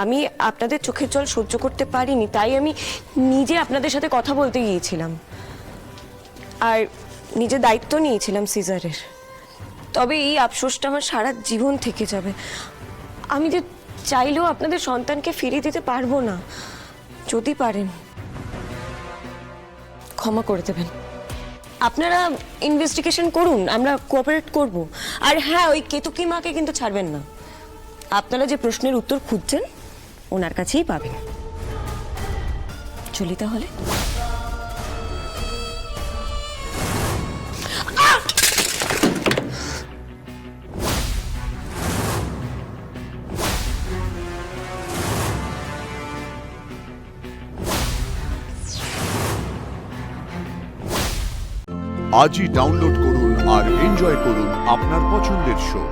আমি আপনাদের চোখের জল সহ্য করতে পারিনি, তাই আমি নিজে আপনাদের সাথে কথা বলতে গিয়েছিলাম আর নিজে দায়িত্ব নিয়েছিলাম সিজারের। তবে এই আফসোসটা আমার সারা জীবন থেকে যাবে। আমি যে চাইলেও আপনাদের সন্তানকে ফিরিয়ে দিতে পারবো না। যদি পারেন ক্ষমা করে দেবেন। আপনারা ইনভেস্টিগেশন করুন, আমরা কোঅপারেট করব। আর হ্যাঁ, ওই কেতকী মাকে কিন্তু ছাড়বেন না। আপনারা যে প্রশ্নের উত্তর খুঁজছেন ওনার কাছেই পাবেন। চলি তাহলে। আজই ডাউনলোড করুন আর এনজয় করুন আপনার পছন্দের শো।